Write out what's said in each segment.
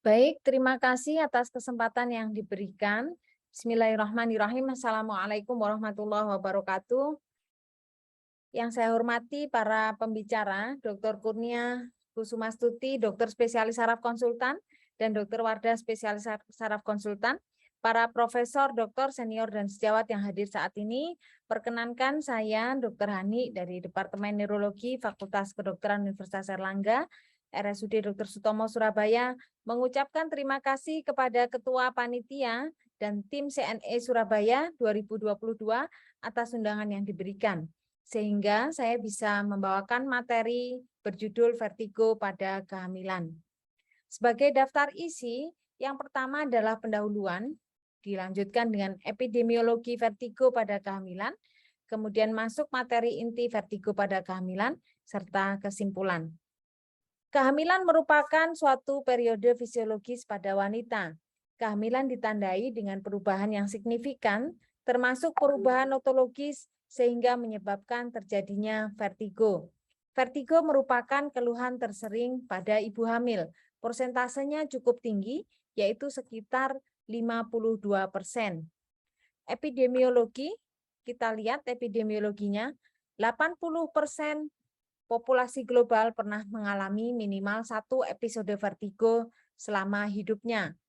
Baik, terima kasih atas kesempatan yang diberikan. Bismillahirrahmanirrahim. Assalamualaikum warahmatullahi wabarakatuh. Yang saya hormati para pembicara, Dr. Kurnia Kusumastuti, dokter spesialis saraf konsultan, dan Dr. Wardah spesialis saraf konsultan, para profesor, doktor, senior, dan sejawat yang hadir saat ini. Perkenankan saya Dr. Hani dari Departemen Neurologi Fakultas Kedokteran Universitas Airlangga, RSUD Dr. Sutomo Surabaya, mengucapkan terima kasih kepada Ketua Panitia dan tim CNE Surabaya 2022 atas undangan yang diberikan, sehingga saya bisa membawakan materi berjudul vertigo pada kehamilan. Sebagai daftar isi, yang pertama adalah pendahuluan, dilanjutkan dengan epidemiologi vertigo pada kehamilan, kemudian masuk materi inti vertigo pada kehamilan, serta kesimpulan. Kehamilan merupakan suatu periode fisiologis pada wanita. Kehamilan ditandai dengan perubahan yang signifikan, termasuk perubahan otologis sehingga menyebabkan terjadinya vertigo. Vertigo merupakan keluhan tersering pada ibu hamil. Persentasenya cukup tinggi, yaitu sekitar 52%. Epidemiologi, kita lihat epidemiologinya, 80% populasi global pernah mengalami minimal 1 episode vertigo selama hidupnya.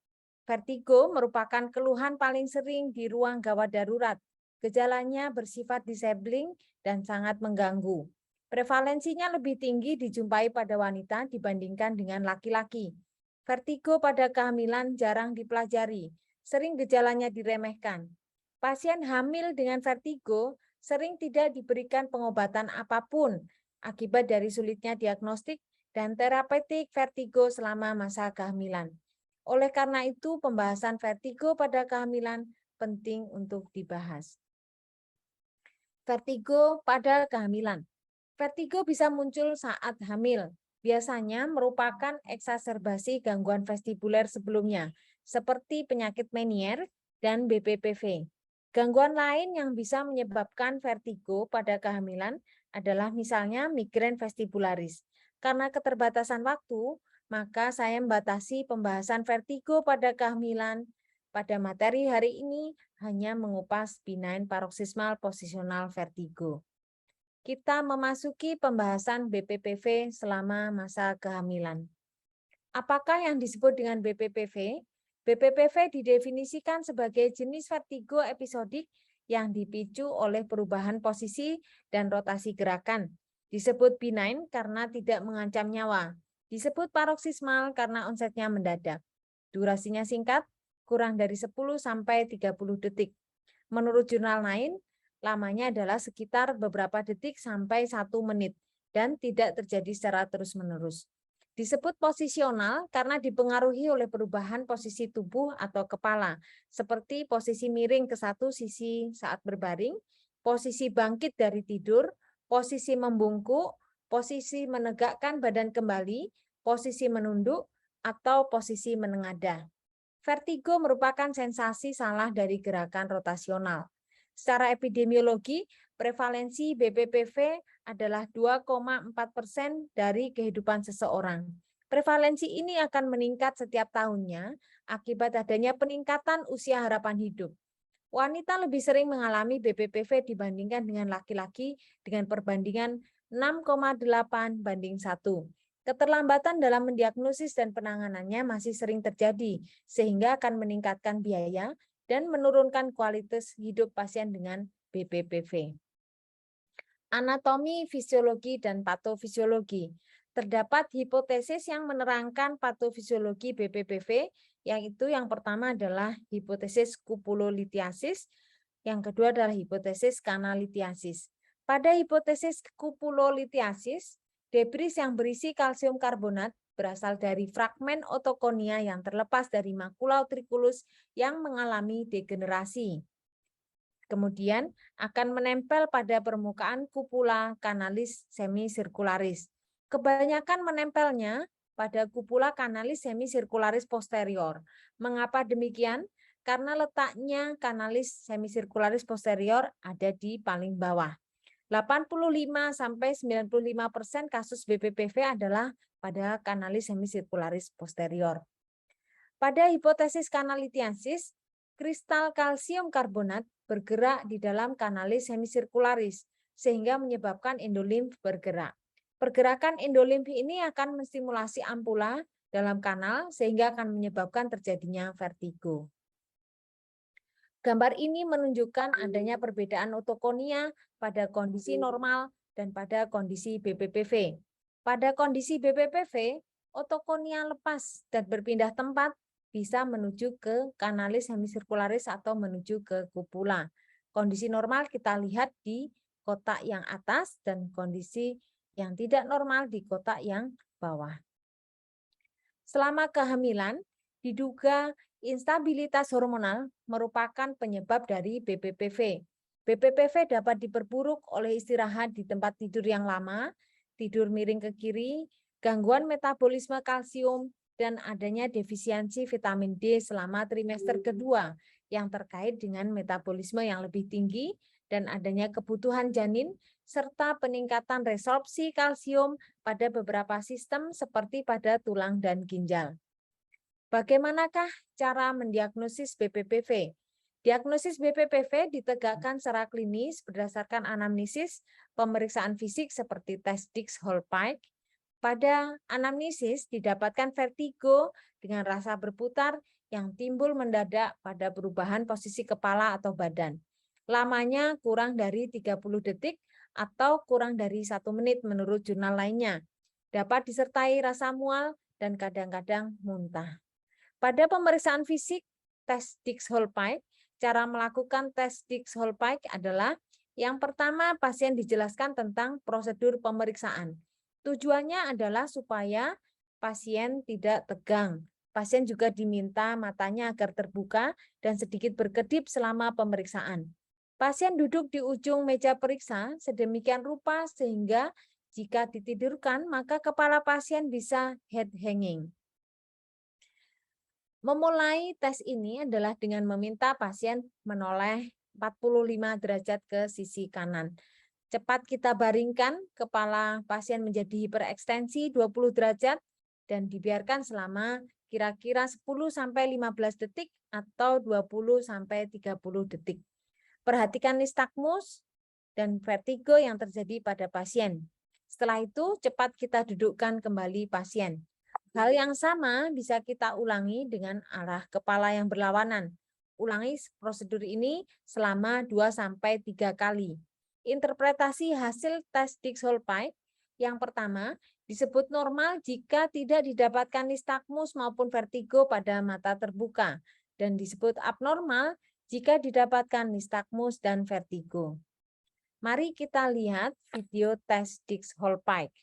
Vertigo merupakan keluhan paling sering di ruang gawat darurat. Gejalanya bersifat disabling dan sangat mengganggu. Prevalensinya lebih tinggi dijumpai pada wanita dibandingkan dengan laki-laki. Vertigo pada kehamilan jarang dipelajari, sering gejalanya diremehkan. Pasien hamil dengan vertigo sering tidak diberikan pengobatan apapun akibat dari sulitnya diagnostik dan terapeutik vertigo selama masa kehamilan. Oleh karena itu, pembahasan vertigo pada kehamilan penting untuk dibahas. Vertigo pada kehamilan. Vertigo bisa muncul saat hamil. Biasanya merupakan eksaserbasi gangguan vestibuler sebelumnya, seperti penyakit Meniere dan BPPV. Gangguan lain yang bisa menyebabkan vertigo pada kehamilan adalah misalnya migrain vestibularis. Karena keterbatasan waktu, maka saya membatasi pembahasan vertigo pada kehamilan. Pada materi hari ini hanya mengupas benign paroxysmal positional vertigo. Kita memasuki pembahasan BPPV selama masa kehamilan. Apakah yang disebut dengan BPPV? BPPV didefinisikan sebagai jenis vertigo episodik yang dipicu oleh perubahan posisi dan rotasi gerakan. Disebut benign karena tidak mengancam nyawa. Disebut paroksismal karena onsetnya mendadak. Durasinya singkat, kurang dari 10 sampai 30 detik. Menurut jurnal lain, lamanya adalah sekitar beberapa detik sampai 1 menit dan tidak terjadi secara terus-menerus. Disebut posisional karena dipengaruhi oleh perubahan posisi tubuh atau kepala, seperti posisi miring ke satu sisi saat berbaring, posisi bangkit dari tidur, posisi membungkuk, posisi menegakkan badan kembali, posisi menunduk, atau posisi menengadah. Vertigo merupakan sensasi salah dari gerakan rotasional. Secara epidemiologi, prevalensi BPPV adalah 2,4% dari kehidupan seseorang. Prevalensi ini akan meningkat setiap tahunnya akibat adanya peningkatan usia harapan hidup. Wanita lebih sering mengalami BPPV dibandingkan dengan laki-laki dengan perbandingan 6,8:1. Keterlambatan dalam mendiagnosis dan penanganannya masih sering terjadi, sehingga akan meningkatkan biaya dan menurunkan kualitas hidup pasien dengan BPPV. Anatomi, fisiologi, dan patofisiologi. Terdapat hipotesis yang menerangkan patofisiologi BPPV, yaitu yang pertama adalah hipotesis kupulolitiasis, yang kedua adalah hipotesis kanalitiasis. Pada hipotesis kupulolitiasis, debris yang berisi kalsium karbonat berasal dari fragmen otokonia yang terlepas dari makula utriculus yang mengalami degenerasi. Kemudian akan menempel pada permukaan kupula kanalis semisirkularis. Kebanyakan menempelnya pada kupula kanalis semisirkularis posterior. Mengapa demikian? Karena letaknya kanalis semisirkularis posterior ada di paling bawah. 85-95% kasus BPPV adalah pada kanalis semisirkularis posterior. Pada hipotesis kanalitiasis, kristal kalsium karbonat bergerak di dalam kanalis hemisirkularis sehingga menyebabkan endolimf bergerak. Pergerakan endolimf ini akan menstimulasi ampula dalam kanal sehingga akan menyebabkan terjadinya vertigo. Gambar ini menunjukkan adanya perbedaan otokonia pada kondisi normal dan pada kondisi BPPV. Pada kondisi BPPV, otokonia lepas dan berpindah tempat bisa menuju ke kanalis hemisirkularis atau menuju ke kupula. Kondisi normal kita lihat di kotak yang atas dan kondisi yang tidak normal di kotak yang bawah. Selama kehamilan, diduga instabilitas hormonal merupakan penyebab dari BPPV. BPPV dapat diperburuk oleh istirahat di tempat tidur yang lama, tidur miring ke kiri, gangguan metabolisme kalsium, dan adanya defisiensi vitamin D selama trimester kedua yang terkait dengan metabolisme yang lebih tinggi dan adanya kebutuhan janin serta peningkatan resorpsi kalsium pada beberapa sistem seperti pada tulang dan ginjal. Bagaimanakah cara mendiagnosis BPPV? Diagnosis BPPV ditegakkan secara klinis berdasarkan anamnesis, pemeriksaan fisik seperti tes Dix-Hallpike. Pada anamnesis didapatkan vertigo dengan rasa berputar yang timbul mendadak pada perubahan posisi kepala atau badan. Lamanya kurang dari 30 detik atau kurang dari 1 menit menurut jurnal lainnya. Dapat disertai rasa mual dan kadang-kadang muntah. Pada pemeriksaan fisik, tes Dix-Hallpike, cara melakukan tes Dix-Hallpike adalah yang pertama pasien dijelaskan tentang prosedur pemeriksaan. Tujuannya adalah supaya pasien tidak tegang. Pasien juga diminta matanya agar terbuka dan sedikit berkedip selama pemeriksaan. Pasien duduk di ujung meja periksa sedemikian rupa sehingga jika ditidurkan maka kepala pasien bisa head hanging. Memulai tes ini adalah dengan meminta pasien menoleh 45 derajat ke sisi kanan. Cepat kita baringkan kepala pasien menjadi hiperekstensi 20 derajat dan dibiarkan selama kira-kira 10-15 detik atau 20-30 detik. Perhatikan nistagmus dan vertigo yang terjadi pada pasien. Setelah itu cepat kita dudukkan kembali pasien. Hal yang sama bisa kita ulangi dengan arah kepala yang berlawanan. Ulangi prosedur ini selama 2-3 kali. Interpretasi hasil tes Dix-Hallpike yang pertama disebut normal jika tidak didapatkan nistagmus maupun vertigo pada mata terbuka dan disebut abnormal jika didapatkan nistagmus dan vertigo. Mari kita lihat video tes Dix-Hallpike.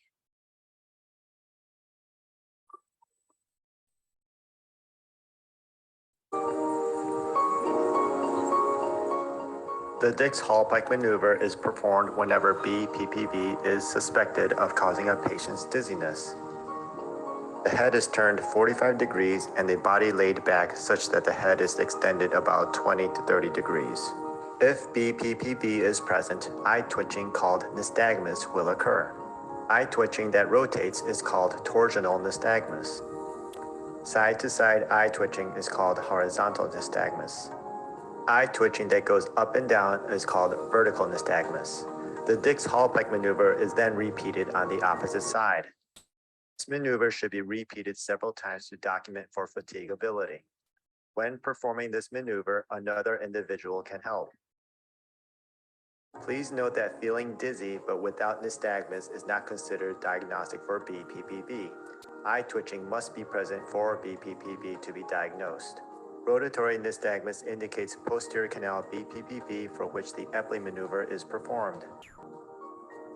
The Dix-Hallpike maneuver is performed whenever BPPV is suspected of causing a patient's dizziness. The head is turned 45 degrees and the body laid back such that the head is extended about 20 to 30 degrees. If BPPV is present, eye twitching called nystagmus will occur. Eye twitching that rotates is called torsional nystagmus. Side-to-side eye twitching is called horizontal nystagmus. Eye twitching that goes up and down is called vertical nystagmus. The Dix-Hallpike maneuver is then repeated on the opposite side. This maneuver should be repeated several times to document for fatigability. When performing this maneuver, another individual can help. Please note that feeling dizzy but without nystagmus is not considered diagnostic for BPPV. Eye twitching must be present for BPPV to be diagnosed. Rotatory nystagmus indicates posterior canal BPPV for which the Epley maneuver is performed.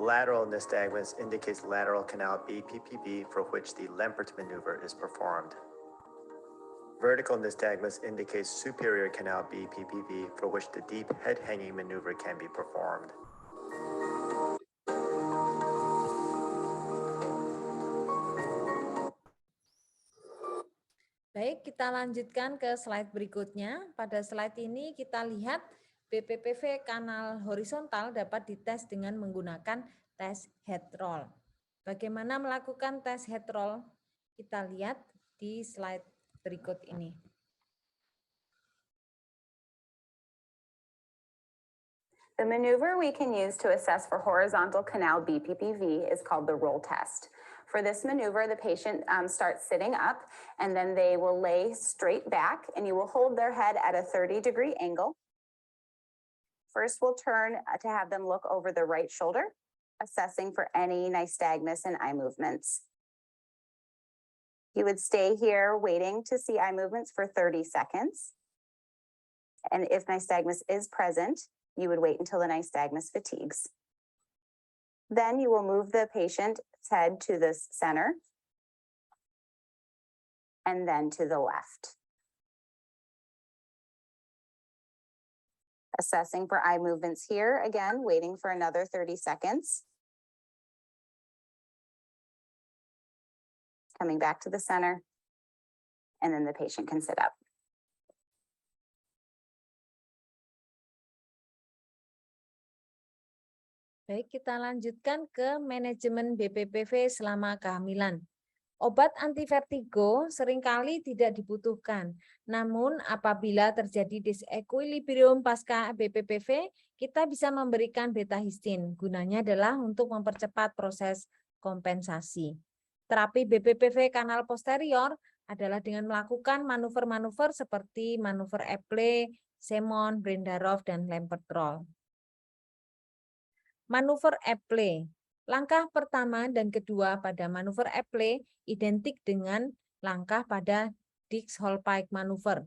Lateral nystagmus indicates lateral canal BPPV for which the Lempert maneuver is performed. Vertical nystagmus indicates superior canal BPPV for which the deep head hanging maneuver can be performed. Baik, kita lanjutkan ke slide berikutnya. Pada slide ini kita lihat BPPV kanal horizontal dapat dites dengan menggunakan tes head roll. Bagaimana melakukan tes head roll? Kita lihat di slide berikut ini. The maneuver we can use to assess for horizontal canal BPPV is called the roll test. For this maneuver, the patient starts sitting up, and then they will lay straight back, and you will hold their head at a 30-degree angle. First, we'll turn to have them look over the right shoulder, assessing for any nystagmus and eye movements. You would stay here waiting to see eye movements for 30 seconds. And if nystagmus is present, you would wait until the nystagmus fatigues. Then you will move the patient's head to the center and then to the left. Assessing for eye movements here, again, waiting for another 30 seconds. Coming back to the center, and then the patient can sit up. Baik, kita lanjutkan ke manajemen BPPV selama kehamilan. Obat antivertigo seringkali tidak dibutuhkan. Namun apabila terjadi disequilibrium pasca BPPV, kita bisa memberikan beta-histin. Gunanya adalah untuk mempercepat proses kompensasi. Terapi BPPV kanal posterior adalah dengan melakukan manuver-manuver seperti manuver Epley, Semon, Brendarov, dan Lampertroll. Manuver Epley. Langkah pertama dan kedua pada manuver Epley identik dengan langkah pada Dix-Hallpike manuver.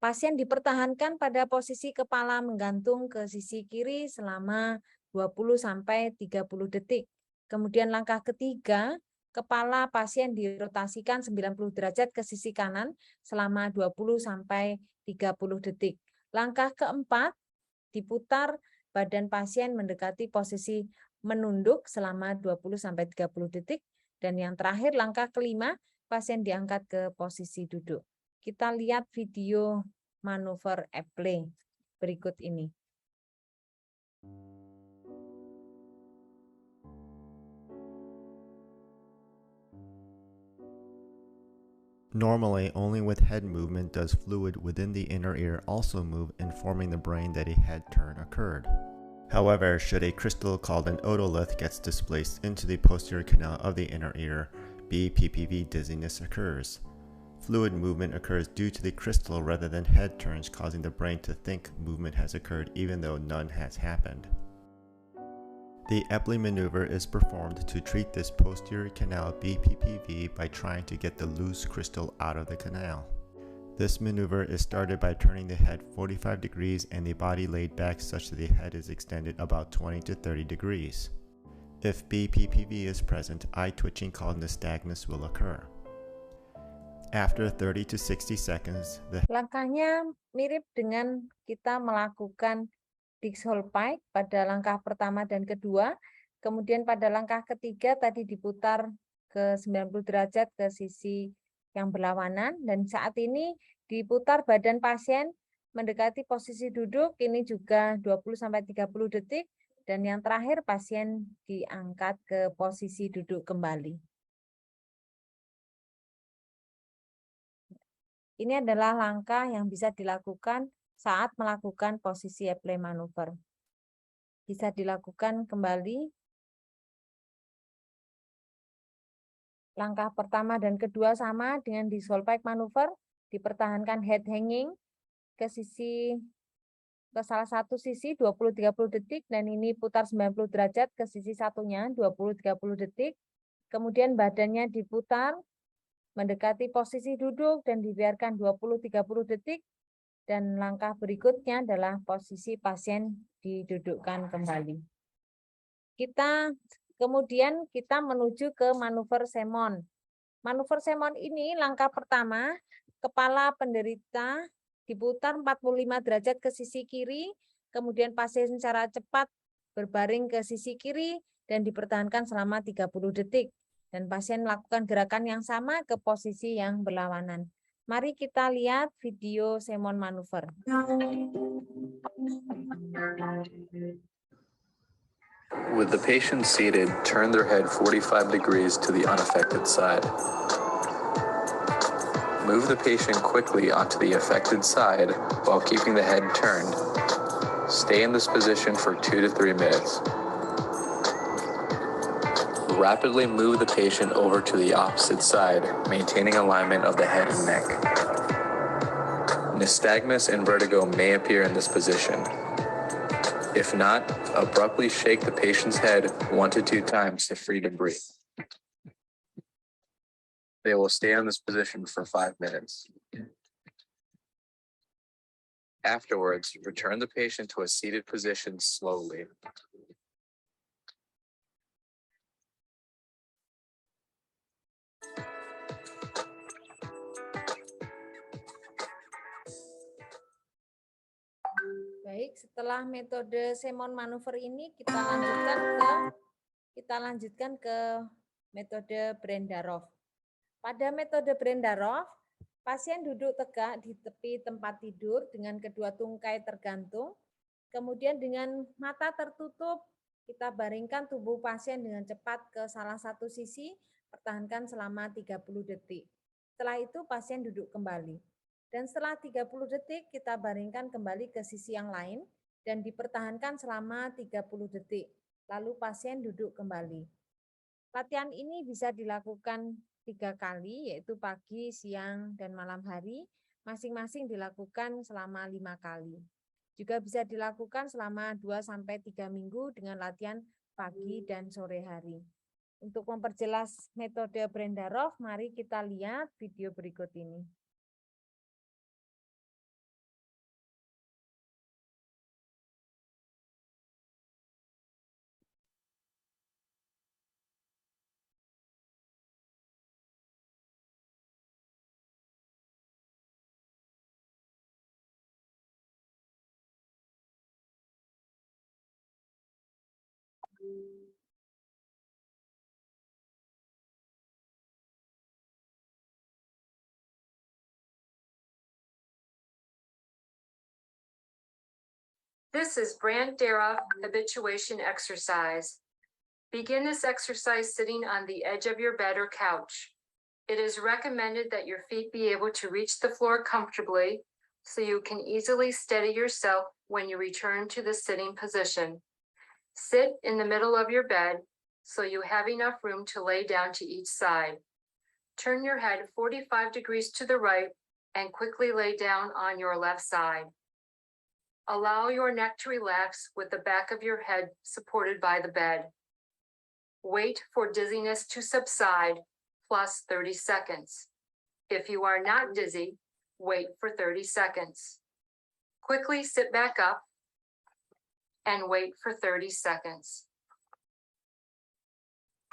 Pasien dipertahankan pada posisi kepala menggantung ke sisi kiri selama 20-30 detik. Kemudian langkah ketiga, kepala pasien dirotasikan 90 derajat ke sisi kanan selama 20-30 detik. Langkah keempat, diputar badan pasien mendekati posisi menunduk selama 20-30 detik. Dan yang terakhir, langkah kelima, pasien diangkat ke posisi duduk. Kita lihat video manuver Epley berikut ini. Normally, only with head movement does fluid within the inner ear also move, informing the brain that a head turn occurred. However, should a crystal called an otolith gets displaced into the posterior canal of the inner ear, BPPV dizziness occurs. Fluid movement occurs due to the crystal rather than head turns, causing the brain to think movement has occurred even though none has happened. The Epley maneuver is performed to treat this posterior canal BPPV by trying to get the loose crystal out of the canal. This maneuver is started by turning the head 45 degrees and the body laid back such that the head is extended about 20 to 30 degrees. If BPPV is present, eye twitching called nystagmus will occur. After 30 to 60 seconds, Langkahnya mirip dengan kita melakukan Dix-Hallpike pada langkah pertama dan kedua, kemudian pada langkah ketiga tadi diputar ke 90 derajat ke sisi yang berlawanan, dan saat ini diputar badan pasien mendekati posisi duduk, ini juga 20-30 detik, dan yang terakhir pasien diangkat ke posisi duduk kembali. Ini adalah langkah yang bisa dilakukan saat melakukan posisi Epley manuver. Bisa dilakukan kembali. Langkah pertama dan kedua sama dengan di Dix-Hallpike manuver, dipertahankan head hanging ke salah satu sisi 20-30 detik, dan ini putar 90 derajat ke sisi satunya 20-30 detik. Kemudian badannya diputar mendekati posisi duduk dan dibiarkan 20-30 detik. Dan langkah berikutnya adalah posisi pasien didudukkan kembali. Kemudian kita menuju ke manuver Semon. Manuver Semon ini langkah pertama, kepala penderita diputar 45 derajat ke sisi kiri, kemudian pasien secara cepat berbaring ke sisi kiri dan dipertahankan selama 30 detik. Dan pasien melakukan gerakan yang sama ke posisi yang berlawanan. Mari kita lihat video Semon manuver. With the patient seated, turn their head 45 degrees to the unaffected side. Move the patient quickly onto the affected side while keeping the head turned. Stay in this position for 2 to 3 minutes. Rapidly move the patient over to the opposite side, maintaining alignment of the head and neck. Nystagmus and vertigo may appear in this position. If not, abruptly shake the patient's head 1 to 2 times to free debris. They will stay on this position for 5 minutes. Afterwards, return the patient to a seated position slowly. Baik, setelah metode Semon manuver ini kita lanjutkan ke metode Brendarov. Pada metode Brendarov, pasien duduk tegak di tepi tempat tidur dengan kedua tungkai tergantung. Kemudian dengan mata tertutup, kita baringkan tubuh pasien dengan cepat ke salah satu sisi, pertahankan selama 30 detik. Setelah itu pasien duduk kembali. Dan setelah 30 detik, kita baringkan kembali ke sisi yang lain dan dipertahankan selama 30 detik. Lalu pasien duduk kembali. Latihan ini bisa dilakukan 3 kali, yaitu pagi, siang, dan malam hari. Masing-masing dilakukan selama 5 kali. Juga bisa dilakukan selama 2-3 minggu dengan latihan pagi dan sore hari. Untuk memperjelas metode Brendarov, mari kita lihat video berikut ini. This is Brandt-Darragh habituation exercise. Begin this exercise sitting on the edge of your bed or couch. It is recommended that your feet be able to reach the floor comfortably so you can easily steady yourself when you return to the sitting position. Sit in the middle of your bed so you have enough room to lay down to each side. Turn your head 45 degrees to the right and quickly lay down on your left side. Allow your neck to relax with the back of your head supported by the bed. Wait for dizziness to subside, plus 30 seconds. If you are not dizzy, wait for 30 seconds. Quickly sit back up and wait for 30 seconds.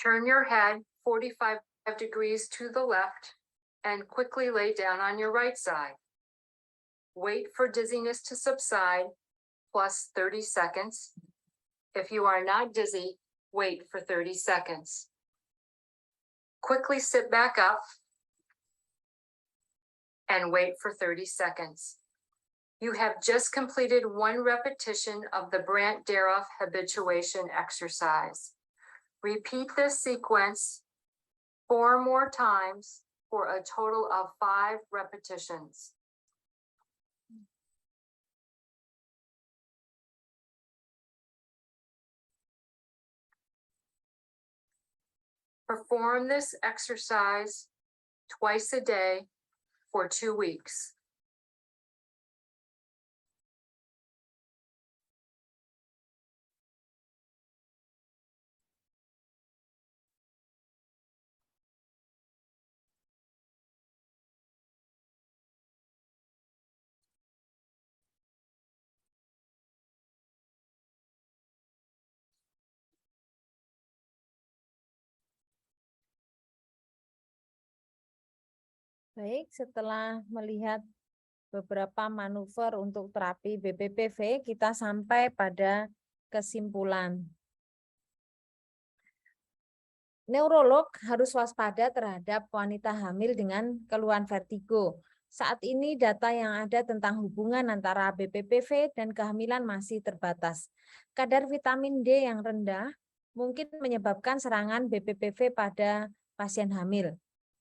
Turn your head 45 degrees to the left and quickly lay down on your right side. Wait for dizziness to subside, plus 30 seconds. If you are not dizzy, wait for 30 seconds. Quickly sit back up and wait for 30 seconds. You have just completed 1 repetition of the Brandt-Darragh habituation exercise. Repeat this sequence 4 more times for a total of 5 repetitions. Perform this exercise twice a day for 2 weeks. Baik, setelah melihat beberapa manuver untuk terapi BPPV, kita sampai pada kesimpulan. Neurolog harus waspada terhadap wanita hamil dengan keluhan vertigo. Saat ini data yang ada tentang hubungan antara BPPV dan kehamilan masih terbatas. Kadar vitamin D yang rendah mungkin menyebabkan serangan BPPV pada pasien hamil.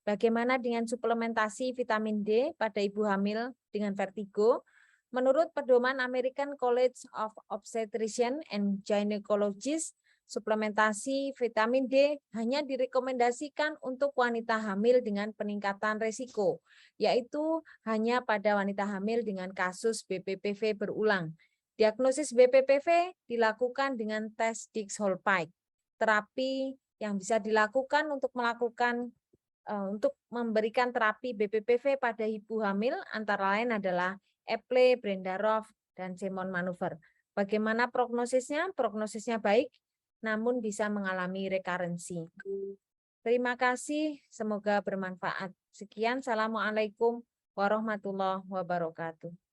Bagaimana dengan suplementasi vitamin D pada ibu hamil dengan vertigo? Menurut pedoman American College of Obstetricians and Gynecologists, suplementasi vitamin D hanya direkomendasikan untuk wanita hamil dengan peningkatan risiko, yaitu hanya pada wanita hamil dengan kasus BPPV berulang. Diagnosis BPPV dilakukan dengan tes Dix-Hallpike. Terapi yang bisa dilakukan untuk memberikan terapi BPPV pada ibu hamil antara lain adalah Eple, Brendarov, dan Simon Maneuver. Bagaimana prognosisnya? Prognosisnya baik, namun bisa mengalami rekarensi. Terima kasih, semoga bermanfaat. Sekian, Assalamualaikum warahmatullahi wabarakatuh.